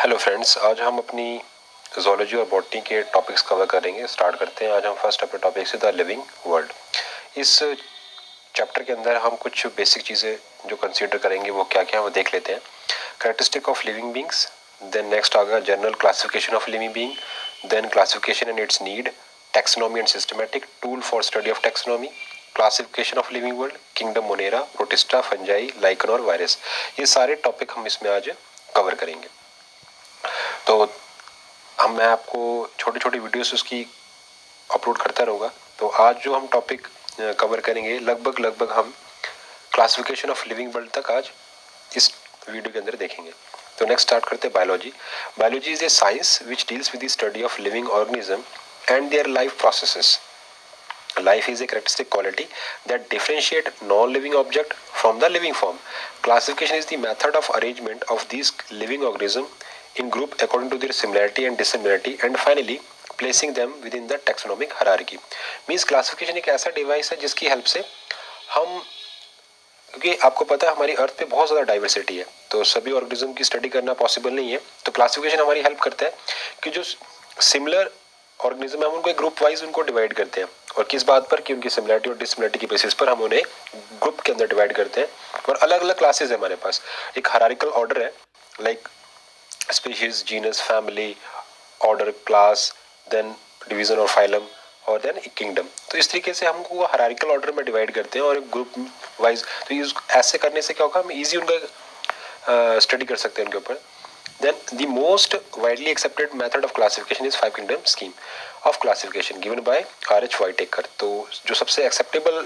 Hello friends, आज हम अपनी ज़ूलॉजी और बॉटनी के टॉपिक्स कवर करेंगे। स्टार्ट करते हैं। आज हम फर्स्ट अपने टॉपिक से द लिविंग वर्ल्ड। इस चैप्टर के अंदर हम कुछ बेसिक चीज़ें जो कंसीडर करेंगे वो क्या क्या है वो देख लेते हैं। Characteristic of living beings, then next आएगा general classification of living being, then classification and its need, taxonomy and systematic tool for study of taxonomy, classification of living world, kingdom Monera, Protista, Fungi, lichen और virus. ये सारे topic हम इसमें आज cover करेंगे। तो मैं आपको छोटी छोटी वीडियोस उसकी अपलोड करता रहूँगा। तो आज जो हम टॉपिक कवर करेंगे लगभग हम क्लासिफिकेशन ऑफ लिविंग वर्ल्ड तक आज इस वीडियो के अंदर देखेंगे। तो नेक्स्ट स्टार्ट करते हैं biology. Biology is a science which deals with the study of living organism and their life processes. Life is a characteristic quality that differentiate non-living object from the living form. Classification is the method of arrangement of these living organisms in group according to their similarity and dissimilarity, and finally placing them within the taxonomic hierarchy. Means classification एक ऐसा device है जिसकी help से हम, क्योंकि आपको पता है हमारी अर्थ पे बहुत ज़्यादा डाइवर्सिटी है तो सभी ऑर्गेनिज्म की स्टडी करना पॉसिबल नहीं है। तो क्लासिफिकेशन हमारी हेल्प करता है कि जो सिमिलर ऑर्गेनिज्म है हम उनको एक ग्रुप वाइज उनको डिवाइड करते हैं, और किस बात पर कि उनकी सिमिलरिटी और डिसिमिलरिटी की बेसिस पर हम उन्हें ग्रुप के अंदर डिवाइड करते हैं। और अलग अलग क्लासेस है हमारे पास, एक हायरार्किकल ऑर्डर है, like species, genus, family, order, class, then division और फाइलम, और देन एक किंगडम। तो इस तरीके से हमको हायरार्किकल ऑर्डर में डिवाइड करते हैं और एक ग्रुप वाइज। तो ऐसे करने से क्या होगा, हम इजी उनका स्टडी कर सकते हैं उनके ऊपर। Then the most widely accepted method of classification is five kingdom scheme of classification given by R.H. Whitaker. तो जो सबसे acceptable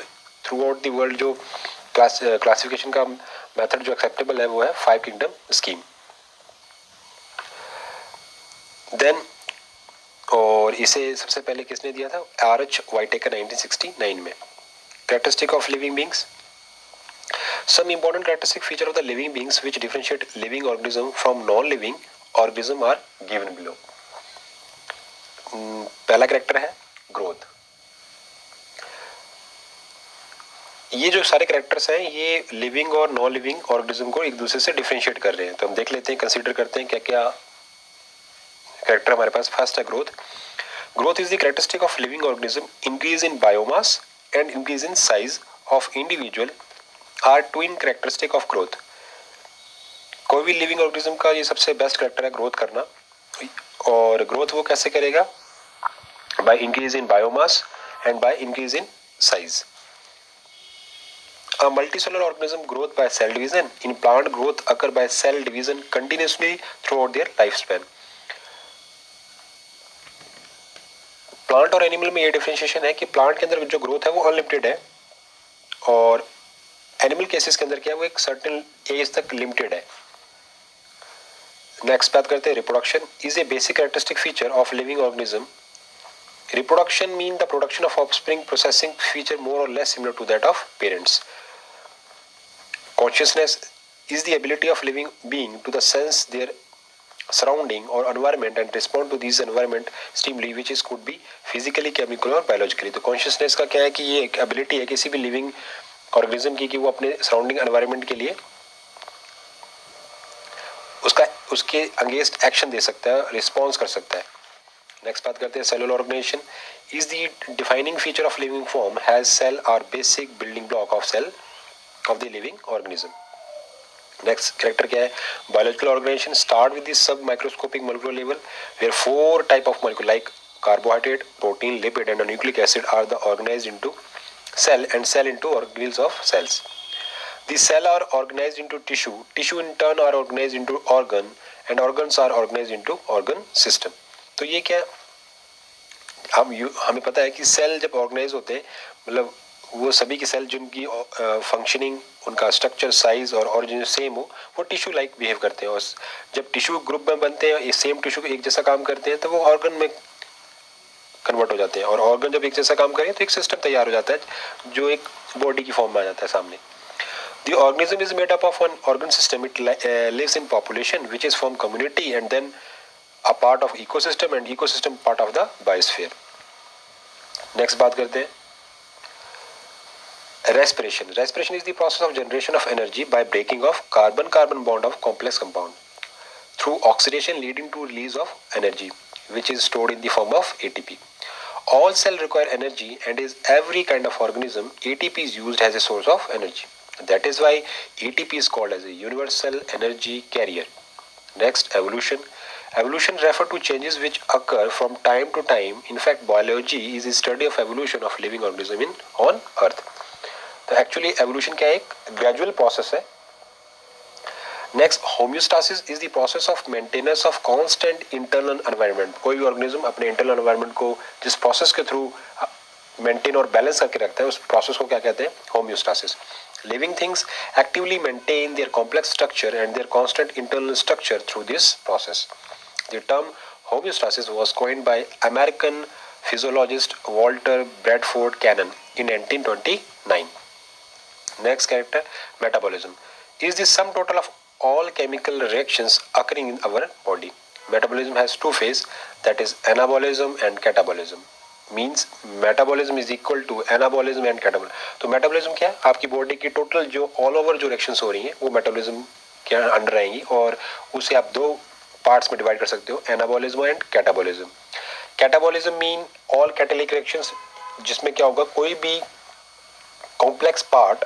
throughout the world जो classification का method जो acceptable है वो है five kingdom scheme. Then और इसे सबसे पहले किसने दिया था? R.H. Whitaker 1969 में. Characteristic of living beings. Some important characteristic feature of the living beings which differentiate living organism from non-living organism are given below. पहला कैरेक्टर है ग्रोथ। ये जो सारे कैरेक्टर्स हैं ये लिविंग और नॉन लिविंग ऑर्गेनिज्म को एक दूसरे से डिफरेंशिएट कर रहे हैं। तो हम देख लेते हैं, कंसीडर करते हैं क्या क्या कैरेक्टर हमारे पास। फर्स्ट है growth. Growth is the characteristic of living organism. Increase in biomass and increase in size of individual are twin characteristic of growth. कोई भी लिविंग ऑर्गेनिज्म का ये सबसे बेस्ट कैरेक्टर है ग्रोथ करना। और ग्रोथ वो कैसे करेगा? By increase in biomass and by increase in size. A multicellular organism growth by cell division. In plant, growth occur by cell division continuously throughout their lifespan. Plant और animal में ये differentiation है कि plant के अंदर जो growth है वो अनलिमिटेड है, और एनिमल केसेस के अंदर क्या है वो एक सर्टेन एज तक लिमिटेड है। नेक्स्ट बात करते हैं reproduction is a basic characteristic feature of living organism. Reproduction mean the production of offspring processing feature more और less similar to that of parents. Consciousness is the ability of living being to the sense their surrounding or environment and respond to these environment stimuli which is could be physically, chemically और biologically. तो consciousness का क्या है कि ये एक ability है किसी भी लिविंग ऑर्गेनिज्म की कि वो अपने सराउंडिंग एनवायरनमेंट के लिए उसके अगेंस्ट एक्शन दे सकता है, रिस्पॉन्स कर सकता है। नेक्स्ट बात करते हैं cellular organisation is the defining feature of living form has cell are basic building block of cell of the living organism. Next character क्या है? Biological organisation start with the submicroscopic molecular level where four type of molecule like carbohydrate, protein, lipid and nucleic acid are the organised into cell and cell into organelles of cells. The cell are organized into tissue. Tissue in turn are organized into organ and organs are organized into organ system. तो ये क्या हमें पता है कि cell जब organise होते हैं मतलब वो सभी की सेल जिनकी फंक्शनिंग, उनका स्ट्रक्चर, साइज और ऑरिजिन सेम हो वो टिश्यू लाइक बिहेव करते हैं। और जब टिश्यू ग्रुप में बनते हैं ये सेम टिश्यू एक जैसा काम करते हैं तो वो ऑर्गन में कन्वर्ट हो जाते हैं, और ऑर्गन जब एक जैसा काम करें तो एक सिस्टम तैयार हो जाता है जो एक बॉडी की फॉर्म में आ जाता है सामने. The organism is made up of an organ system. It lives in population which is from community and then a part of ecosystem and ecosystem part of the biosphere. Next बात करते हैं respiration. Respiration is the process of generation of energy by breaking of carbon-carbon bond of complex compound. through oxidation leading to release of energy which is stored in the form of ATP. All cells require energy, and in every kind of organism ATP is used as a source of energy. That is why ATP is called as a universal energy carrier. Next, evolution. Evolution refers to changes which occur from time to time. In fact, biology is a study of evolution of living organism on earth. तो actually evolution क्या है, एक gradual process है. Next, homeostasis is the process of maintenance of constant internal environment. कोई भी organism अपने internal environment को जिस प्रोसेस के थ्रू मेंटेन और बैलेंस करके रखता है उस प्रोसेस को क्या कहते हैं, homeostasis. Living things actively maintain their complex structure and their constant internal structure through this process. The term homeostasis was coined by American physiologist Walter Bradford Cannon in 1929. Next character, metabolism is the sum total of all chemical reactions occurring in our body. Metabolism has two phases, that is anabolism and catabolism. Means metabolism is equal to anabolism and catabolism. तो metabolism क्या है, आपकी body की total जो all over जो reactions हो रही हैं वो मेटाबॉलिज्म के अंडर आएंगी और उसे आप दो पार्ट्स में डिवाइड कर सकते हो, anabolism and catabolism. Catabolism mean all catalytic reactions जिसमें क्या होगा, कोई भी कॉम्प्लेक्स पार्ट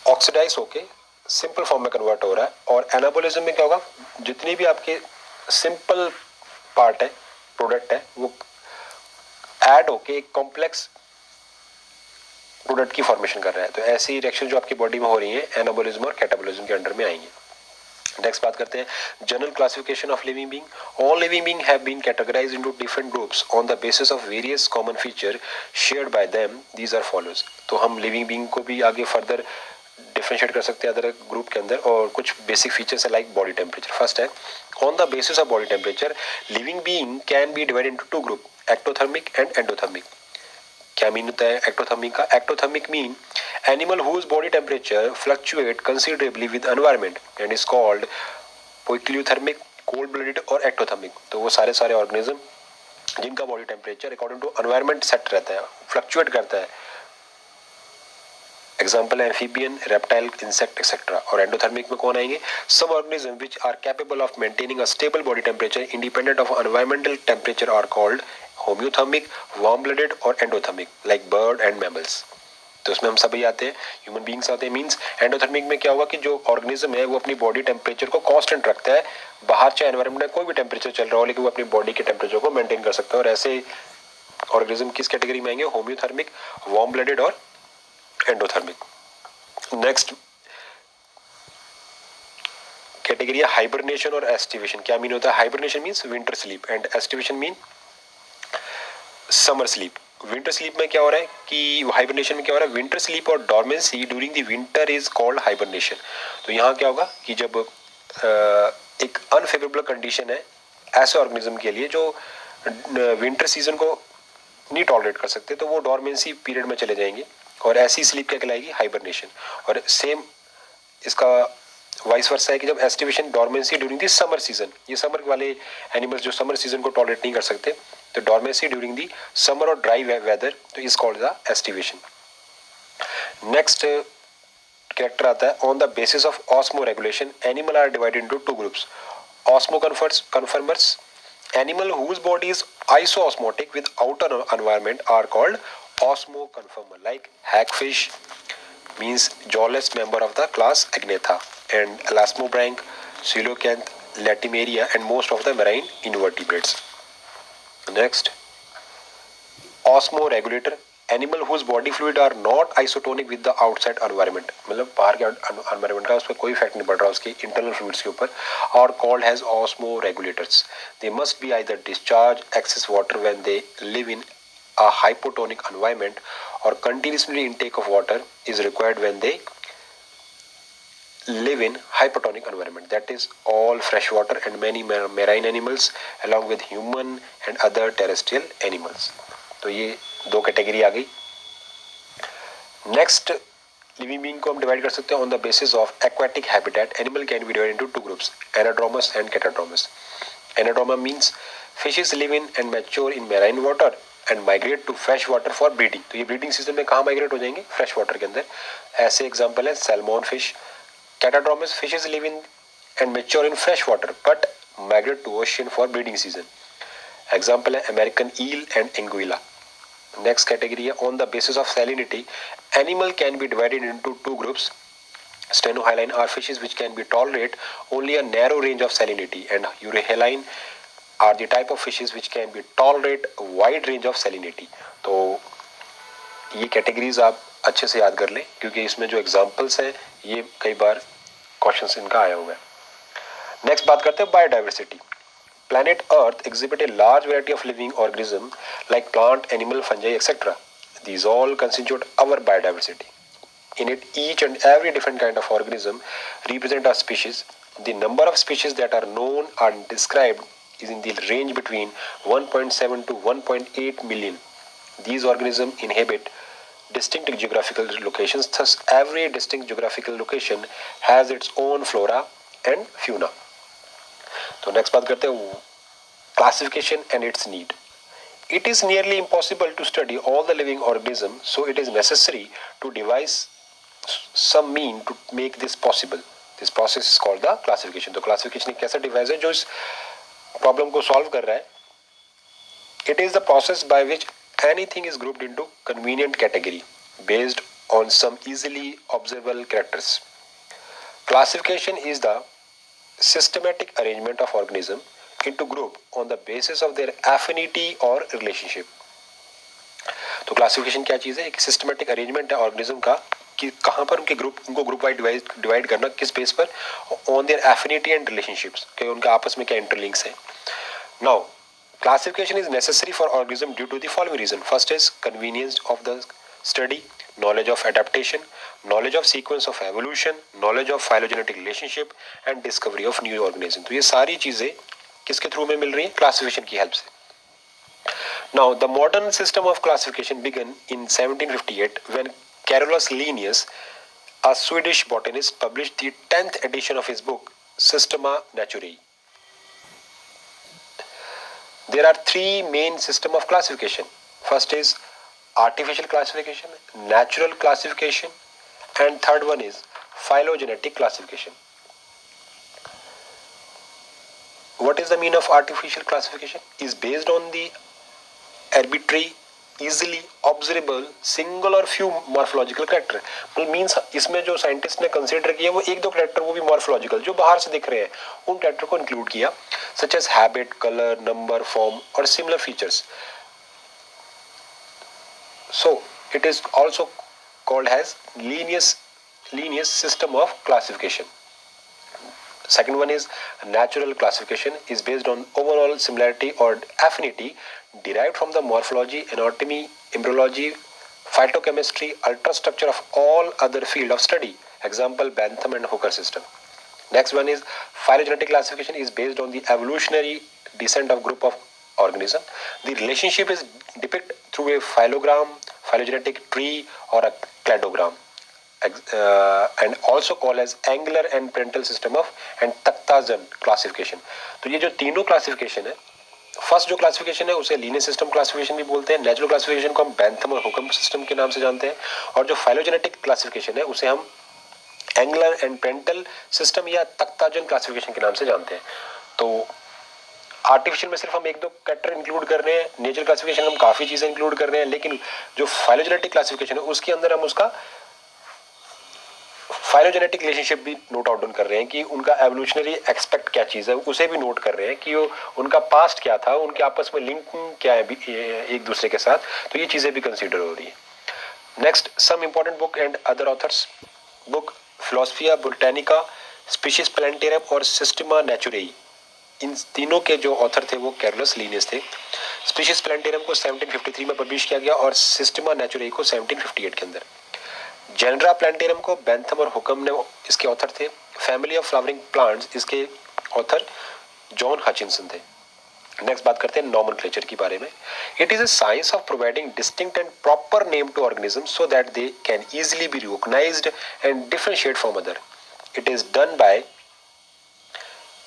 ऑक्सीडाइज होके सिंपल फॉर्म में कन्वर्ट हो रहा है. और एनाबॉलिज्म में क्या होगा, जितनी भी आपके सिंपल पार्ट है, प्रोडक्ट है, वो ऐड होके एक कॉम्प्लेक्स प्रोडक्ट की फॉर्मेशन कर रहा है. तो ऐसी रिएक्शन जो आपकी बॉडी में हो रही है एनाबॉलिज्म और कैटाबॉलिज्म के अंडर में आएंगे. नेक्स्ट बात करते हैं general classification of living being. All living being have been categorised into different groups on the basis of various common feature shared by them. These are follows. तो हम living being को भी आगे फर्दर डिफरेंशिएट कर सकते हैं other group के अंदर, और कुछ बेसिक फीचर्स है लाइक बॉडी टेम्परेचर. फर्स्ट है, on the basis of body temperature living being can be divided into two group, ectothermic and endothermic. क्या मीन होता है एक्टोथर्मिक का? Ectothermic mean animal whose body temperature fluctuate considerably with environment and is called poikilothermic, cold blooded और ectothermic. तो वो सारे organism जिनका body temperature according to environment set रहता है, फ्लक्चुएट करता है. एग्जाम्पल है एम्फीबियन, रेप्टाइल, इंसेक्ट एक्सेट्रा. और एंडोथर्मिक में कौन आएंगे? Some organism which are capable of maintaining a stable body temperature independent of environmental temperature are called homeothermic, warm blooded और endothermic like bird and mammals. तो इसमें हम सभी आते हैं, ह्यूमन बींग्स आते हैं. मींस एंडोथर्मिक में क्या होगा कि जो ऑर्गेनिज्म है वो अपनी बॉडी टेम्परेचर को कांस्टेंट रखता है. बाहर चाहे एनवायरनमेंट में कोई भी टेम्परेचर चल रहा हो लेकिन वो अपनी बॉडी के टेम्परेचर को मेंटेन कर सकता है. और ऐसे ऑर्गेनिज्म किस कैटेगरी में आएंगे? होम्योथर्मिक, वार्म ब्लडेड और एंडोथर्मिक. नेक्स्ट कैटेगरी है हाइबरनेशन और एस्टिवेशन. क्या मीन होता है? Hibernation means winter sleep and aestivation mean summer sleep. Winter sleep में क्या हो रहा है कि हाइबरनेशन में क्या हो रहा है, विंटर स्लीप और dormancy during the winter is called hibernation. तो यहाँ क्या होगा कि जब एक अनफेवरेबल कंडीशन है ऐसे ऑर्गेनिज्म के लिए जो विंटर सीजन को नहीं टॉलरेट कर सकते, तो वो डॉर्मेंसी पीरियड में चले जाएंगे और ऐसी स्लीप क्या कहलाएगी? हाइबरनेशन. और सेम इसका वाइस वर्सा है कि जब aestivation, dormancy during the summer season, ये समर वाले एनिमल्स जो समर सीजन को टॉलरेट नहीं कर सकते, तो डॉर्मेंसी ड्यूरिंग दी समर और ड्राई वेदर, तो is called the aestivation. Next character आता है on the basis of osmoregulation. Animal are divided into two groups, osmoconformers. Animal whose body is isosmotic with outer environment are called osmoconformer like hagfish means jawless member of the class Agnatha, and elasmobranch, coelacanth, latimeria and most of the marine invertebrates. Next, osmoregulator, animal whose body fluid are not isotonic with the outside environment, मतलब बाहर के environment का उस पर कोई effect नहीं पड़ रहा उसके internal fluids के ऊपर, are called as osmoregulators. They must be either discharge excess water when they live in a hypotonic environment or continuously intake of water is required when they live in hypotonic environment. That is all fresh water and many marine animals along with human and other terrestrial animals. तो ये दो category आ गई. Next living being को हम divide कर सकते हैं on the basis of aquatic habitat. Animal can be divided into two groups, anadromous and catadromous. Anadromous means fishes live in and mature in marine water and migrate to fresh water for breeding. तो ये breeding season में कहाँ migrate हो जाएंगे? Fresh water के अंदर. ऐसे example है salmon fish. Catadromous fishes live in and mature in fresh water but migrate to ocean for breeding season. Example है American eel and anguilla. Next category है on the basis of salinity, animal can be divided into two groups. Stenohaline are fishes which can be tolerate only a narrow range of salinity, and euryhaline are the type of fishes which can be tolerate a wide range of salinity. तो ये categories आप अच्छे से याद कर लें क्योंकि इसमें जो एग्जांपल्स हैं ये कई बार क्वेश्चंस इनका आया हुआ है. नेक्स्ट बात करते हैं biodiversity. Planet Earth exhibit a large variety of living organisms like plant, animal, fungi, etc. These all constitute our biodiversity. In it, each and every different kind of organism represent a species. The number of species that are known and described is in the range between 1.7 to 1.8 million. These organisms inhabit distinct geographical locations. Thus, every distinct geographical location has its own flora and fauna. तो next बात करते हैं classification and its need. It is nearly impossible to study all the living organisms, so it is necessary to devise some mean to make this possible. This process is called the classification. तो classification एक कैसा device है जो इस problem को solve कर रहा है. It is the process by which anything is grouped into convenient category based on some easily observable characters. Classification is the systematic arrangement of organism into group on the basis of their affinity or relationship. तो classification क्या चीज़ है? एक systematic arrangement है organism का कि कहाँ पर उनको ग्रुप वाइज डिवाइड करना, किस बेस पर, on their affinity and relationships, कि उनका आपस में क्या इंटरलिंक्स है. Now classification is necessary for organism due to the following reason. First is convenience of the study, knowledge of adaptation, knowledge of sequence of evolution, knowledge of phylogenetic relationship and discovery of new organism. तो ये सारी चीजें किसके through में मिल रही है? Classification की help से. Now the modern system of classification began in 1758 when Carolus Linnaeus, a Swedish botanist, published the 10th edition of his book Systema Naturae. There are three main systems of classification. First is artificial classification, natural classification, and third one is phylogenetic classification. What is the meaning of artificial classification? Is based on the arbitrary, easily observable, single और few morphological character. Means इसमें जो scientist ने consider किया वो एक दो character, वो भी मॉर्फोलॉजिकल जो बाहर से दिख रहे हैं, उन कैरेक्टर को इंक्लूड किया, such as habit, colour, number, form और similar features. So it is also called as Linnaeus system of classification. Second one is natural classification, is based on overall similarity or affinity derived from the morphology, anatomy, embryology, phytochemistry, ultrastructure of all other field of study. Example Bentham and Hooker system. Next one is phylogenetic classification, is based on the evolutionary descent of group of organism. The relationship is depicted through a phylogram, phylogenetic tree or a cladogram, and also called as angular and parental system of and तख्ताजन classification. तो ये जो तीनों classification है, first जो classification है उसे linear system classification भी बोलते हैं, नेचुरल क्लासिफिकेशन को हम बैंथम और हुकम सिस्टम के नाम से जानते हैं, और जो फाइलोजेनेटिक क्लासिफिकेशन है उसे हम एंगुलर एंड पेरेंटल सिस्टम या तख्ताजन क्लासिफिकेशन के नाम से जानते हैं. तो आर्टिफिशियल में सिर्फ हम एक दो कैरेक्टर इंक्लूड कर रहे हैं, नेचुरल क्लासिफिकेशन हम काफ़ी चीज़ें इंक्लूड कर रहे हैं, लेकिन जो फाइलोजेनेटिक क्लासिफिकेशन है उसके अंदर हम उसका फाइलोजेनेटिक रिलेशनशिप भी नोट आउट कर रहे हैं कि उनका एवोल्यूशनरी एक्सपेक्ट क्या चीज़ है, उसे भी नोट कर रहे हैं कि उनका पास्ट क्या था, उनके आपस में लिंक क्या है एक दूसरे के साथ. तो ये चीज़ें भी कंसिडर हो रही है. Next, some important book and other authors. Book Philosophia Botanica, Species Plantarum और सिस्टमा नेचुरेई. इन तीनों के जो ऑथर थे वो कैरोलस लीनियस थे. स्पीशीज प्लांटेरियम को 1753 में पब्लिश किया गया और सिस्टमा नेचुरेई को 1758 के अंदर. जेनरा प्लांटेरियम को बैंथम और हुकम ने इसके ऑथर थे. फैमिली ऑफ फ्लावरिंग प्लांट्स, इसके ऑथर जॉन हचिंसन थे. नेक्स्ट बात करते हैं नॉमेनक्लेचर के बारे में. It is a science of providing distinct and proper name to organism so that they can easily be recognised and differentiate from other. It is done by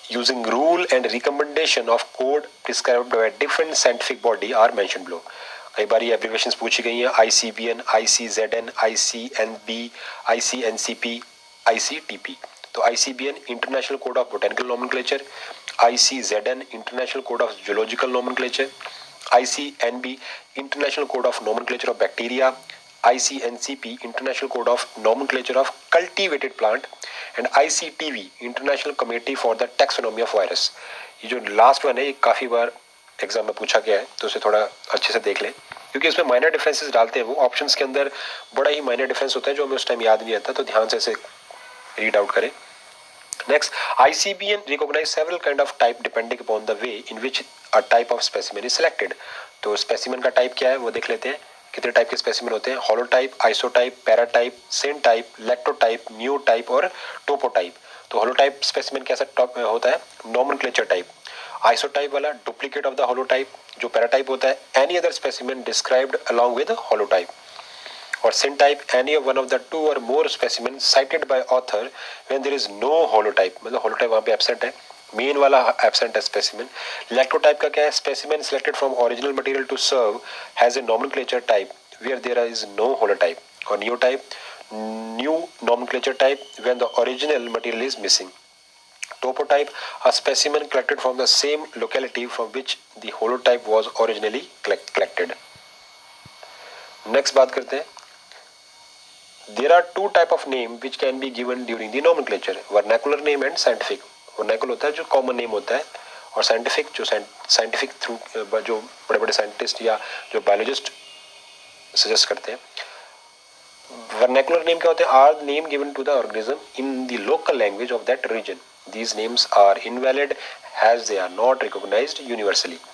using rule and recommendation of code prescribed by a different scientific body are mentioned below. कई बार ये abbreviations पूछी गई हैं, ICBN, ICZN, ICNB, ICNCP, ICTP. तो ICBN international code of botanical nomenclature, ICZN international code of zoological nomenclature, ICNB international code of nomenclature of bacteria, ICNCP international code of nomenclature of cultivated plant and ICTV international committee for the taxonomy of virus. ये जो last one है ये काफ़ी बार exam में पूछा गया है, तो उसे थोड़ा अच्छे से देख लें, क्योंकि इसमें माइनर डिफरेंसेस डालते हैं वो ऑप्शंस के अंदर, बड़ा ही माइनर डिफरेंस होता है जो हमें उस टाइम याद नहीं आता, तो ध्यान से इसे रीड आउट करें। Next, ICBN recognize several kind of type depending upon the way in which a type of specimen is selected। तो स्पेसिमेन का टाइप क्या है वो देख लेते हैं। कितने टाइप के स्पेसिमेन होते हैं? Holotype, isotype, paratype, syntype, lectotype, neotype और टोपोटाइप। तो होलोटाइप स्पेसिमेन कैसा होता है? Nomenclature type. आइसोटाइप वाला डुप्लीकेट ऑफ द होलोटाइप। जो पैराटाइप होता है any other specimen described along with holotype. और syntype any of one of the two or more specimens cited by author when there is no holotype, मतलब holotype वहाँ पे absent है, main वाला absent है specimen। lactotype का क्या है? specimen selected from original material to serve has a nomenclature type where there is no holotype। और neotype new nomenclature type when the original material is missing। topotype a specimen collected from the same locality from which the holotype was originally collected। next बात करते हैं, there are two type of name which can be given during the nomenclature, vernacular name and scientific। vernacular होता है जो common name होता है, और scientific जो साइंटिफिक थ्रू जो बड़े बड़े साइंटिस्ट या जो बायोलॉजिस्ट सजेस्ट करते हैं। vernacular name क्या होते हैं? Are name given to the organism in the local language of that region. These names are invalid as they are not recognized universally।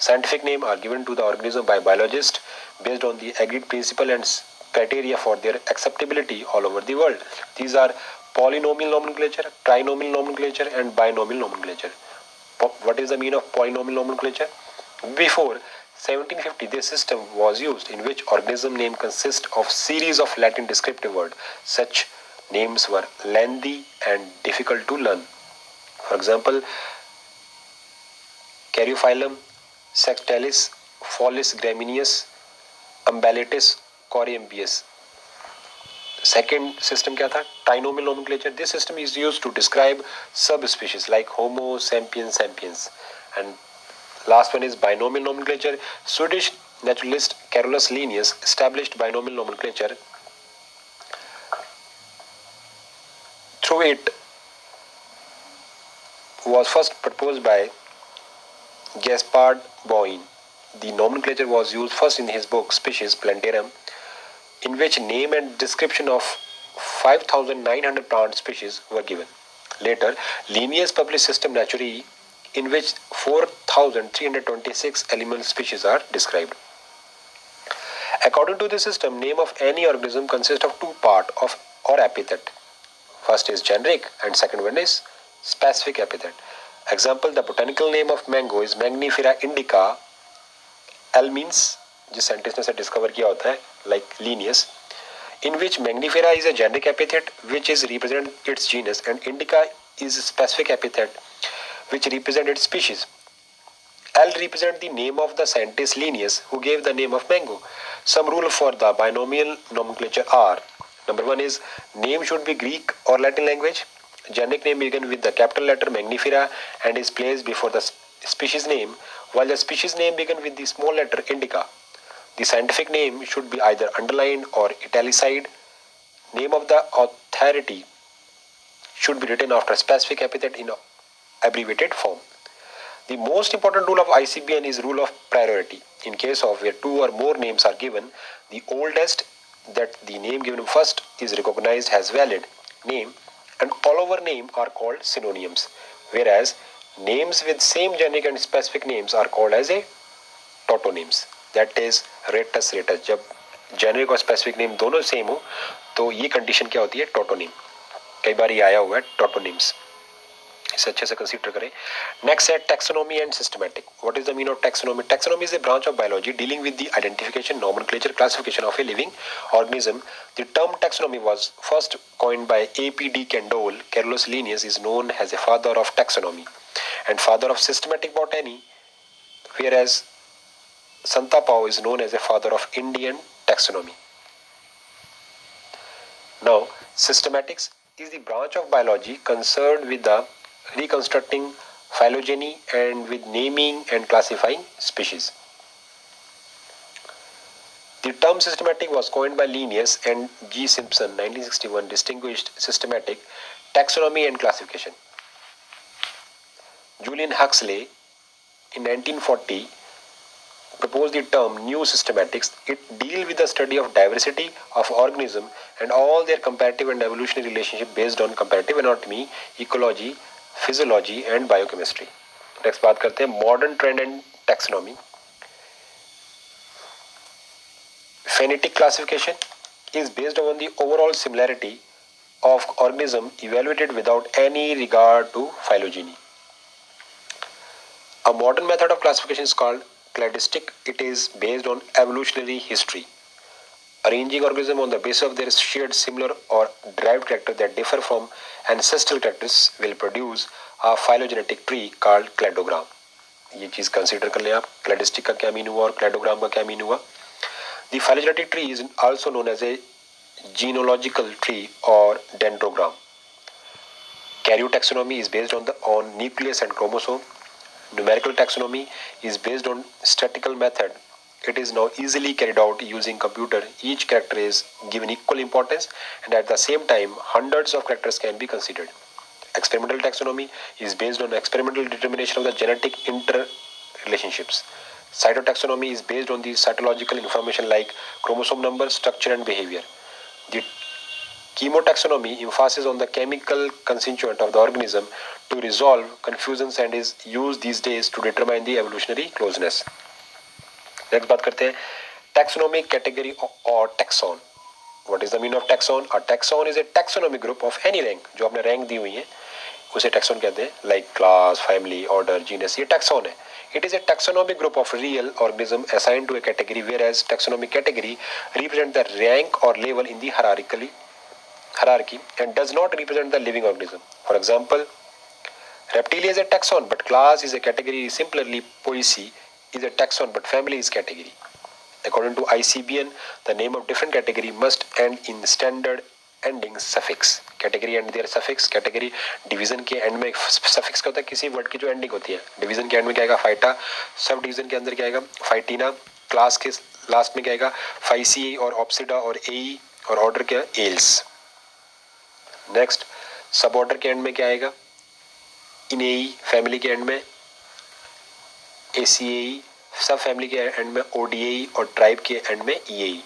Scientific name are given to the organism by biologists based on the agreed principle and criteria for their acceptability all over the world. These are polynomial nomenclature, trinomial nomenclature and binomial nomenclature। What is the meaning of polynomial nomenclature? Before 1750 this system was used in which organism name consists of series of Latin descriptive words. Such names were lengthy and difficult to learn. For example, Caryophyllum, Sextalis, Follis gramineus, Umbellitis, Coryambius। Second system क्या था? Trinomial nomenclature। This system is used to describe subspecies like Homo sapiens sapiens। And last one is binomial nomenclature। Swedish naturalist Carolus Linnaeus established binomial nomenclature। Through it was first proposed by Gaspard Boin। The nomenclature was used first in his book Species Plantarum, in which name and description of 5,900 plant species were given. Later, Linnaeus published System Naturae, in which 4,326 animal species are described. According to this system, name of any organism consists of two parts of or epithet. First is generic and second one is specific epithet. Example, the botanical name of mango is Mangifera indica। L means जिस scientist ने discover किया होता है, like Linnaeus, in which Mangifera is a generic epithet which is represent its genus and indica is a specific epithet which represent its species। L represent the name of the scientist Linnaeus who gave the name of mango। Some rule for the binomial nomenclature are: number one is name should be Greek or Latin language। Generic name begin with the capital letter Mangifera and is placed before the species name, while the species name begin with the small letter indica। The scientific name should be either underlined or italicized। Name of the authority should be written after specific epithet in abbreviated form। The most important rule of ICBN is rule of priority। In case of where two or more names are given, the oldest that the name given first is recognized as valid name and all over name are called synonyms, whereas names with same generic and specific names are called as a tautonyms। That is ratus ratus। जब generic और specific name दोनों same हो तो ये condition क्या होती है? Tautonym. कई बार ये आया हुआ है टोटोनिम्स, इसे अच्छे से कंसीडर करें। नेक्स्ट है taxonomy and systematic. What is the meaning of taxonomy? Taxonomy is a branch of biology dealing with the identification, nomenclature, classification of a living organism। The term taxonomy was first coined by A.P.D. Candolle। Carolus Linnaeus is known as a father of taxonomy and father of systematic botany, whereas Santapao is known as a father of Indian taxonomy। Now, systematics is the branch of biology concerned with the reconstructing phylogeny and with naming and classifying species. The term systematic was coined by Linnaeus and G. Simpson, 1961, distinguished systematic taxonomy and classification. Julian Huxley, in 1940, proposed the term new systematics. It deals with the study of diversity of organisms and all their comparative and evolutionary relationship based on comparative anatomy, ecology, physiology and biochemistry. Next बात करते हैं modern trend and taxonomy. Phenetic classification is based on the overall similarity of organism evaluated without any regard to phylogeny. A modern method of classification is called cladistic. It is based on evolutionary history, arranging organisms on the basis of their shared, similar or derived characters that differ from ancestral characters will produce a phylogenetic tree called cladogram. ये चीज consider कर लें आप, cladistic का क्या mean हुआ और cladogram का क्या मीन हुआ. The phylogenetic tree is also known as a genealogical tree or dendrogram. Karyotaxonomy is based on nucleus and chromosome. Numerical taxonomy is based on statistical method. It is now easily carried out using computer. Each character is given equal importance and at the same time hundreds of characters can be considered. Experimental taxonomy is based on experimental determination of the genetic interrelationships. Cytotaxonomy is based on the cytological information like chromosome number, structure and behavior. The chemotaxonomy emphasizes on the chemical constituent of the organism to resolve confusions and is used these days to determine the evolutionary closeness. Next बात करते हैं taxonomic category or taxon. What is the meaning of taxon? A taxon is a taxonomic group of any rank. जो आपने rank दी हुई है उसे taxon कहते हैं, like class, family, order, genus. ये taxon है. It is a taxonomic group of real organism assigned to a category, whereas taxonomic category represent the rank or level in the hierarchy and does not represent the living organism. For example, reptilia is a taxon, but class is a category. Similarly, poaceae is a taxon, but family is category. According to ICBN, the name of different category must end in standard ending suffix. Category and their suffix. Category division के end में suffix क्या होता है? किसी word की जो ending होती है. Division के end में क्या आएगा? Phyta. Sub division के अंदर क्या आएगा? Phytina. Class के last में क्या आएगा? Phyceae और Opsida और Ae और order क्या? Ales. Next, सब ऑर्डर के एंड में क्या आएगा? इनेई. फैमिली के एंड में एसीएई. सब फैमिली के एंड में ओडीएई और ट्राइब के एंड में E A E.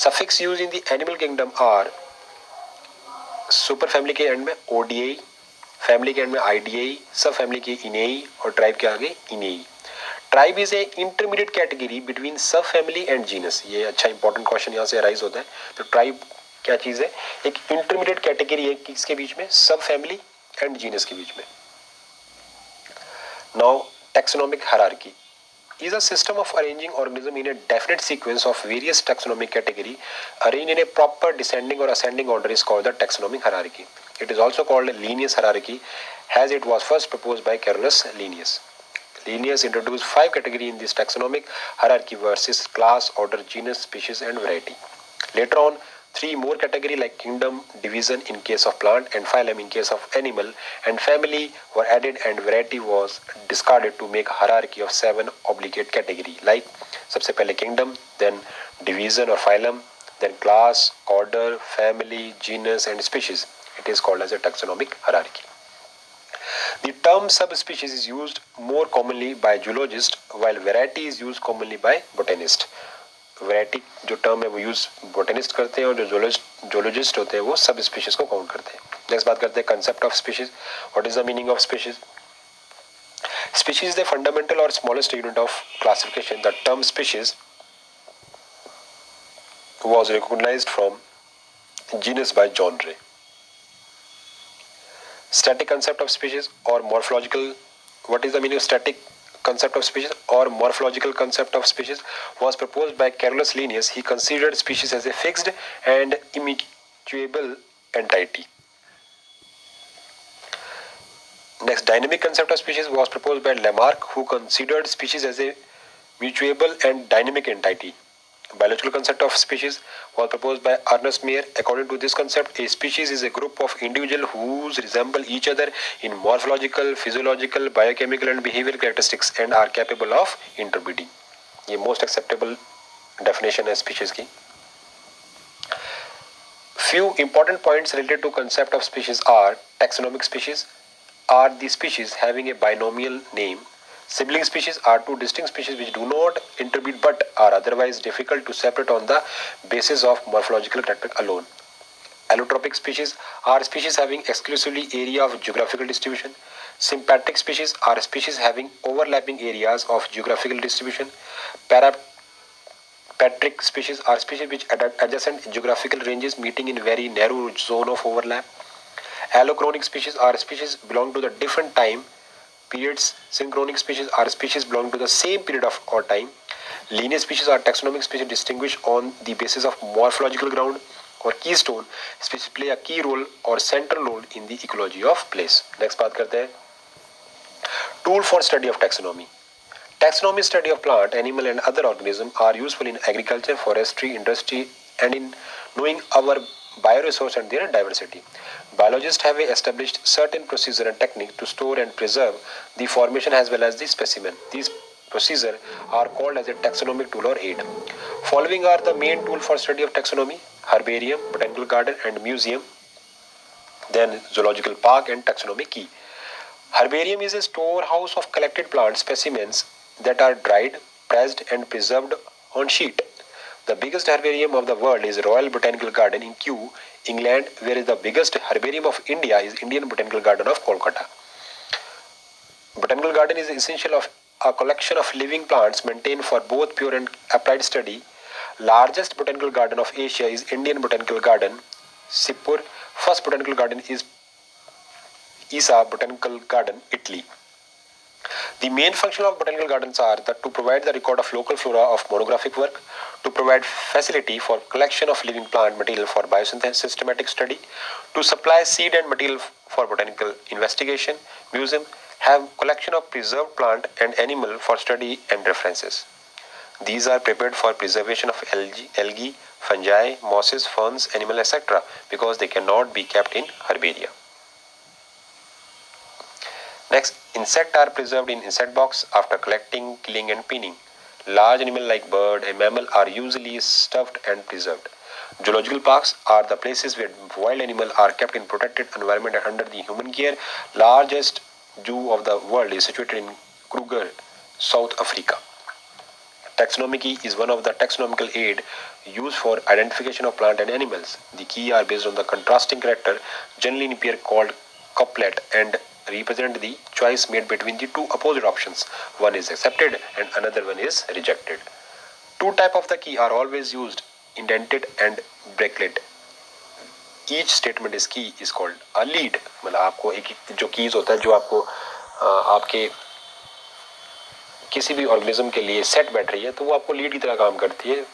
Suffix use in the animal kingdom are super family के एंड में ओडीएई, फैमिली के एंड में आईडीएई, सब फैमिली के इनेई और ट्राइब के आगे इनेई. Tribe is a intermediate category between sub family and genus. ये अच्छा इंपॉर्टेंट क्वेश्चन यहाँ से अराइज होता है. तो ट्राइब क्या चीज है? एक इंटरमीडिएट कैटेगरी है किसके बीच में? सब फैमिली एंड जीनस के बीच में. Now taxonomic hierarchy is a system of arranging organism in a definite sequence of various taxonomic category arranged in a proper descending or ascending order is called the taxonomic hierarchy. It is also called a Linnaeus hierarchy as it was first proposed by Carolus Linnaeus. Linnaeus introduced 5 categories in this taxonomic hierarchy versus class, order, genus, species and variety. Later on, 3 more categories like kingdom, division in case of plant and phylum in case of animal and family were added and variety was discarded to make a hierarchy of 7 obligate categories like सबसे पहले kingdom, then division or phylum, then class, order, family, genus and species. It is called as a taxonomic hierarchy. The term subspecies is used more commonly by zoologists while variety is used commonly by botanists. Variety जो term है वो use botanist करते हैं और जो zoologist होते हैं वो सब स्पीशीज को काउंट करते हैं. नेक्स्ट बात करते हैं concept of species. What is the meaning of species? Species is the fundamental और smallest unit of classification. The term species was recognized from genus by John Ray. Static concept of species or morphological. What is the meaning of static concept of species or morphological concept of species was proposed by Carolus Linnaeus. He considered species as a fixed and immutable entity. Next, dynamic concept of species was proposed by Lamarck, who considered species as a mutable and dynamic entity. Biological concept of species was proposed by Ernest Mayr. According to this concept, a species is a group of individuals who resemble each other in morphological, physiological, biochemical and behavioral characteristics and are capable of interbreeding. ये most acceptable definition है species की. Few important points related to concept of species are: taxonomic species are the species having a binomial name. Sibling species are two distinct species which do not interbreed but are otherwise difficult to separate on the basis of morphological character alone. Allotropic species are species having exclusively area of geographical distribution. Sympatric species are species having overlapping areas of geographical distribution. Parapatric species are species which adjacent geographical ranges meeting in very narrow zone of overlap. Allochronic species are species belong to the different time periods. Synchronic species are species belong to the same period of or time. Linear species are taxonomic species distinguished on the basis of morphological ground. और keystone species play a key role or central role in the ecology of place. Next बात करते हैं tool for study of taxonomy. Taxonomy study of plant, animal and other organisms are useful in agriculture, forestry, industry and in knowing our bioresource and their diversity. Biologists have established certain procedure and technique to store and preserve the formation as well as the specimen. These procedures are called as a taxonomic tool or aid. Following are the main tool for study of taxonomy: herbarium, botanical garden and museum, then zoological park and taxonomy key. Herbarium is a storehouse of collected plant specimens that are dried, pressed and preserved on sheet. The biggest herbarium of the world is Royal Botanical Garden in Kew, England, whereas the biggest herbarium of India is Indian Botanical Garden of Kolkata. Botanical garden is essential of a collection of living plants maintained for both pure and applied study. Largest botanical garden of Asia is Indian Botanical Garden, Sipur. First botanical garden is Isa Botanical Garden, Italy. The main function of botanical gardens are to provide the record of local flora of monographic work, to provide facility for collection of living plant material for biosynthesis systematic study, to supply seed and material for botanical investigation. Museum have collection of preserved plant and animal for study and references. These are prepared for preservation of algae, fungi, mosses, ferns, animal, etc. because they cannot be kept in herbaria. Next, insects are preserved in insect box after collecting, killing and pinning. Large animal like bird and mammal are usually stuffed and preserved. Zoological parks are the places where wild animals are kept in protected environment and under the human care. Largest zoo of the world is situated in Kruger, South Africa. Taxonomy key is one of the taxonomical aid used for identification of plant and animals. The key are based on the contrasting character, generally in a pair called couplet, and represent the choice made between the two opposite options. One is accepted and another one is rejected. Two types of the key are always used: indented and bracelet. Each statement is key is called a lead. मतलब आपको एक जो keys होता है जो आपको आपके किसी भी ऑर्गेनिज्म के लिए सेट बैठ रही है तो वो आपको लीड की तरह काम करती है.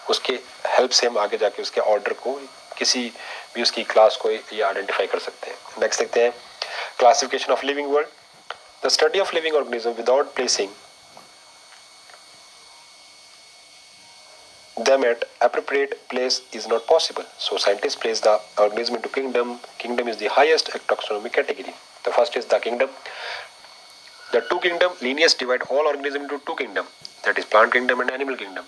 उसके हेल्प से हम आगे जाके उसके ऑर्डर को किसी भी उसकी क्लास को ये आइडेंटिफाई कर सकते हैं. नेक्स्ट देखते हैं classification of living world. The study of living organism without placing them at appropriate place is not possible. So scientists place the organism into kingdom. Kingdom is the highest taxonomic category. The first is the kingdom. The two kingdom lineage divide all organisms into two kingdom, that is plant kingdom and animal kingdom.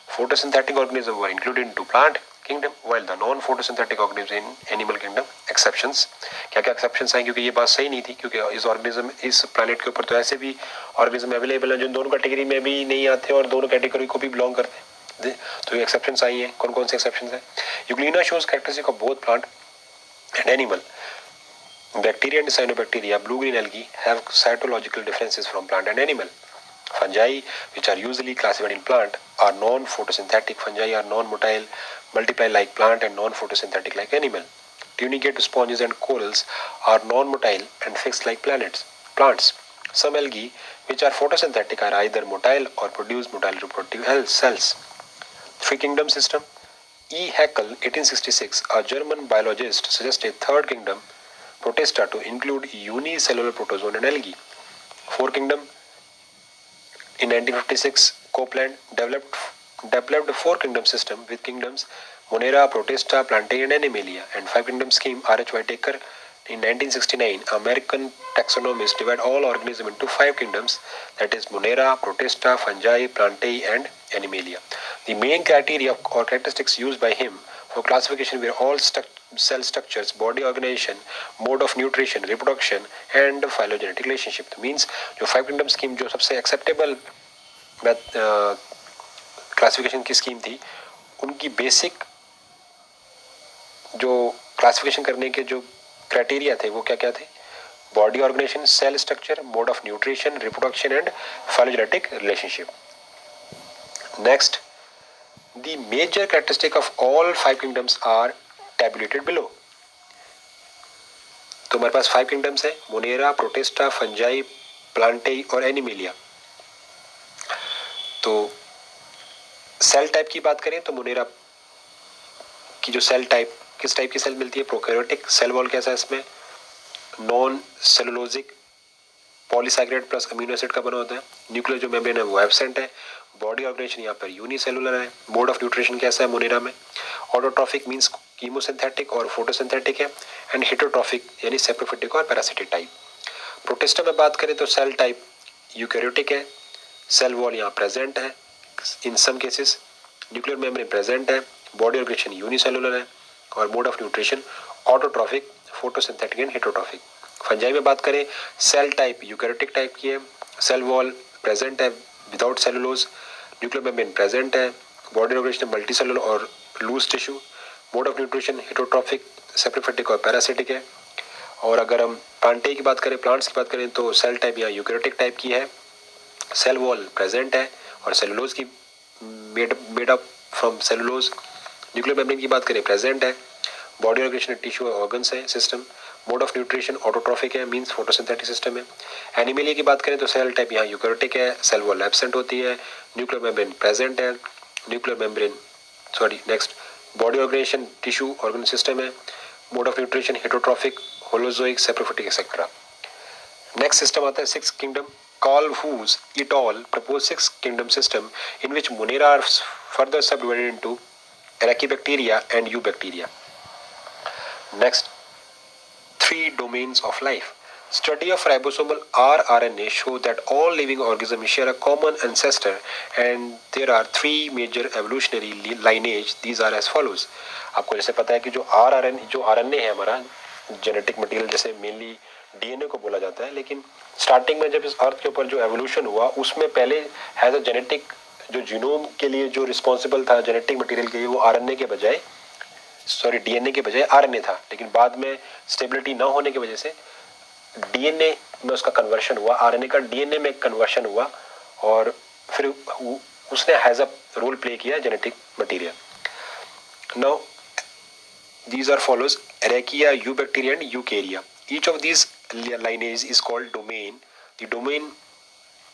Photosynthetic organisms were included into plant kingdom while the non photosynthetic organisms in animal kingdom. Exceptions, क्या क्या exceptions हैं, क्योंकि ये बात सही नहीं थी, क्योंकि इस organism इस planet के ऊपर तो ऐसे भी organism अवेलेबल हैं जो दोनों कैटेगरी में भी नहीं आते और दोनों कैटेगरी को भी बिलोंग करते हैं. तो ये exceptions आई हैं. कौन कौन से exceptions हैं? Euglena shows characteristic of both plant and animal. Bacteria and cyanobacteria, blue-green algae, have cytological differences from plant and animal. Fungi, which are usually classified in plant, are non-photosynthetic. Fungi are non-motile, multiply like plant and non-photosynthetic like animal. Tunicate sponges and corals are non-motile and fixed like plants. Some algae, which are photosynthetic, are either motile or produce motile reproductive cells. Three kingdom system. E. Haeckel, 1866, a German biologist, suggested a third kingdom, Protista, to include unicellular protozoan and algae. Four kingdom. In 1956, Copeland developed developed 4 kingdom system with kingdoms Monera, Protista, Plantae and Animalia, and 5 kingdom scheme R.H. Whitaker in 1969. American taxonomists divide all organisms into 5 kingdoms, that is Monera, Protista, Fungi, Plantae and Animalia. The main criteria or characteristics used by him for classification were all cell structures, body organization, mode of nutrition, reproduction and phylogenetic relationship. तो means जो 5 kingdom scheme जो सबसे acceptable classification की scheme थी, उनकी basic जो classification करने के जो क्राइटेरिया थे वो क्या क्या थे? Body organisation, cell structure, mode of nutrition, reproduction and phylogenetic relationship. Next, the major characteristic of all 5 kingdoms are tabulated below. तो हमारे पास 5 किंगडम्स है, मोनेरा, प्रोटिस्टा, फंजाई, प्लांटेई और एनिमेलिया. तो सेल टाइप की बात करें तो मोनेरा की जो सेल टाइप, किस टाइप की सेल मिलती है? प्रोकैरियोटिक. सेल वॉल कैसा है इसमें? Non cellulosic polysaccharide plus amino acid का बना होता है. न्यूक्लियर जो मेम्ब्रेन है वो एब्सेंट है. बॉडी ऑर्गेनाइजेशन यहाँ पर यूनिसेलुलर है. मोड ऑफ न्यूट्रिशन कैसा है मोनेरा में? ऑटोट्रॉफिक मींस कीमोसिंथेटिक और फोटोसिंथेटिक है, एंड हेटेरोट्रॉफिक यानी सेप्रोफिटिक और पैरासिटिक टाइप. प्रोटिस्टा में बात करें तो सेल टाइप यूकैरियोटिक है. सेल वॉल यहाँ प्रेजेंट है in some cases. Nuclear membrane present है. बॉडी ऑर्गेनाइजेशन यूनिसेलुलर है और mode of nutrition autotrophic, photosynthetic and heterotrophic. Fungi में बात करें, सेल टाइप यूकैरियोटिक टाइप की है. सेल वॉल प्रेजेंट है without cellulose. Nuclear membrane present है. बॉडी ऑर्गेनाइजेशन मल्टी सेलुलर और loose tissue. Mode of nutrition heterotrophic, saprophytic और parasitic है. और अगर हम प्लांटे की बात करें, प्लांट्स की बात करें तो सेल टाइप यहाँ यूकैरियोटिक टाइप की है. सेल वॉल प्रेजेंट है और सेलुलोज की made up from cellulose. Nuclear membrane की बात करें प्रेजेंट है. बॉडी ऑर्गेनाइजेशन टिश्यू और ऑर्गन्स है system. Mode of nutrition autotrophic है मींस फोटोसिंथेटिक सिस्टम है. एनिमेलिया की बात करें तो सेल टाइप यहाँ यूकैरियोटिक है. सेल वॉल एब्सेंट होती है. न्यूक्लियर मेम्ब्रेन प्रेजेंट है. Next, body organisation tissue organ system है. Mode of nutrition heterotrophic, holozoic, saprophytic etcetera. Next system आता है 6 kingdom. Carl Woese et al. Proposed 6 kingdom system in which Monera are further subdivided into Archaebacteria and Eubacteria. Next, 3 domains of life. Study of ribosomal rRNA show that all living organisms share a common ancestor and there are 3 major evolutionary lineage. These are as follows. आपको जैसे पता है कि जो RNA है हमारा genetic material, जैसे mainly DNA को बोला जाता है, लेकिन स्टार्टिंग में जब इस अर्थ के ऊपर जो एवोल्यूशन हुआ उसमें पहले हैज अ जेनेटिक, जो जीनोम के लिए जो रिस्पॉन्सिबल था जेनेटिक मटेरियल के लिए, वो आरएनए के बजाय डीएनए के बजाय आरएनए था. लेकिन बाद में स्टेबिलिटी ना होने की वजह से डीएनए में उसका कन्वर्शन हुआ, आरएनए का डीएनए में कन्वर्शन हुआ और फिर उसने हैज अ रोल प्ले किया genetic material. Now these are follows: Archaea, Eubacteria and Eukarya. Each of these lineages is called domain. The domain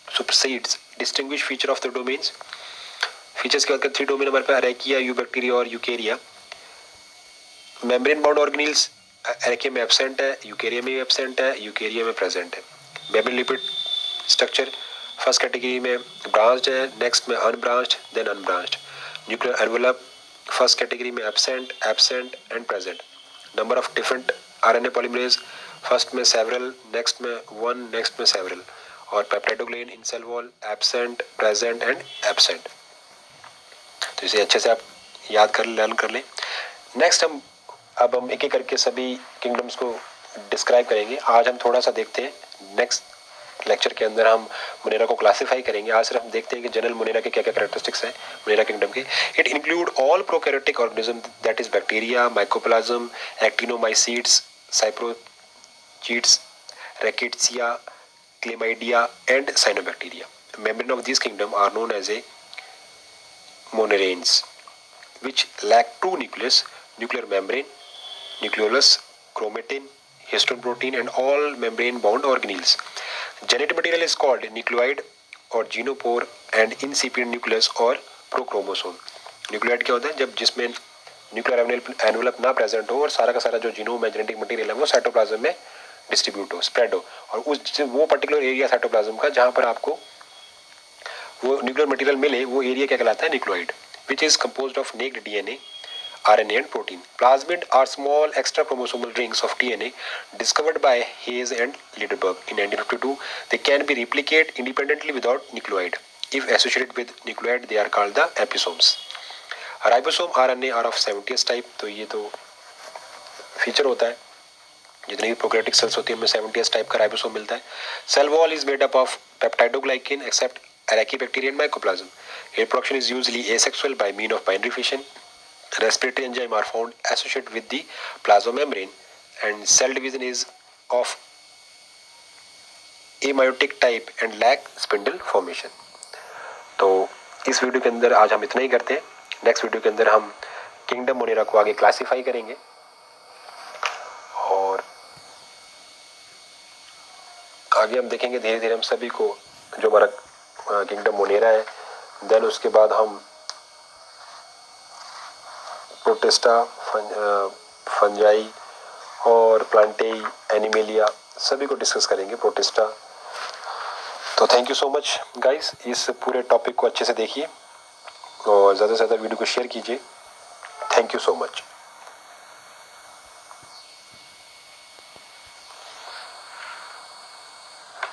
supersedes distinguished feature of the domains. Features के बाद 3 domain हमारे पास Archaea, Eubacteria और Eukarya. Membrane bound organelles Archaea में absent है, Eukarya में absent है, Eukarya में प्रेजेंट है. Membrane lipid structure first category में ब्रांच्ड है, नेक्स्ट में unbranched, then unbranched. Nuclear envelope first category में absent and present. Number of different RNA polymerase first में सेवरल, नेक्स्ट में 1, नेक्स्ट में सेवरल. और peptidoglycan in cell wall absent, present and absent. तो इसे अच्छे से आप याद कर लर्न कर लें. नेक्स्ट अब हम एक एक करके सभी किंगडम्स को डिस्क्राइब करेंगे. आज हम थोड़ा सा देखते हैं, नेक्स्ट लेक्चर के अंदर हम मोनेरा को क्लासिफाई करेंगे. आज सिर्फ हम देखते हैं कि जनरल मोनेरा के क्या क्या कैरेक्टरिस्टिक्स हैं मोनेरा किंगडम के. It include all prokaryotic organism, that is bacteria, mycoplasma, actinomycetes, spirochetes, rickettsia, chlamydia and cyanobacteria. Membrane of this kingdom are known as a monerans which lack 2 nucleus, nuclear membrane, nucleolus, chromatin, histone protein and all membrane bound organelles. Genetic material is called nucleoid or genopore and incipient nucleus or prochromosome. Nucleoid क्या होता है? जब जिसमें nuclear envelope ना present हो और सारा का सारा जो जीनोम है, जेनेटिक मटेरियल है, वो साइटोप्लाज्म में डिस्ट्रीब्यूट हो, स्प्रेड हो, और उस वो पर्टिकुलर एरिया साइटोप्लाज्म का जहाँ पर आपको वो न्यूक्लियर मटेरियल मिले, वो एरिया क्या कहलाता है? Nucleoid, which is composed of naked DNA, RNA and protein. Plasmid are small extra chromosomal rings of DNA discovered by Hayes and Lederberg in 1952. They can be replicated independently without nucleoid. If associated with nucleoid, they are called the episomes. Ribosome RNA are of 70s type. तो ये तो feature होता है, जितनी भी prokaryotic cells होती है उनमें 70s टाइप का राइबोसोम मिलता है. Cell wall is made up of peptidoglycan except Arachidobacterium and mycoplasm. Reproduction is usually asexual by mean of binary fission. Respiratory enzymes are found associated with the plasma membrane, and cell division is of ameiotic type and lack spindle formation. तो इस video के अंदर आज हम इतना ही करते हैं. Next video के अंदर हम किंगडम मोनेरा को आगे क्लासीफाई करेंगे और आगे हम देखेंगे धीरे धीरे हम सभी को जो हमारा किंगडम मोनेरा है, देन उसके बाद हम प्रोटिस्टा, फंजाई और प्लांटेई, एनिमेलिया सभी को डिस्कस करेंगे. प्रोटिस्टा. तो thank you so much guys, इस पूरे टॉपिक को अच्छे से देखिए और ज़्यादा से ज़्यादा वीडियो को शेयर कीजिए. Thank you so much.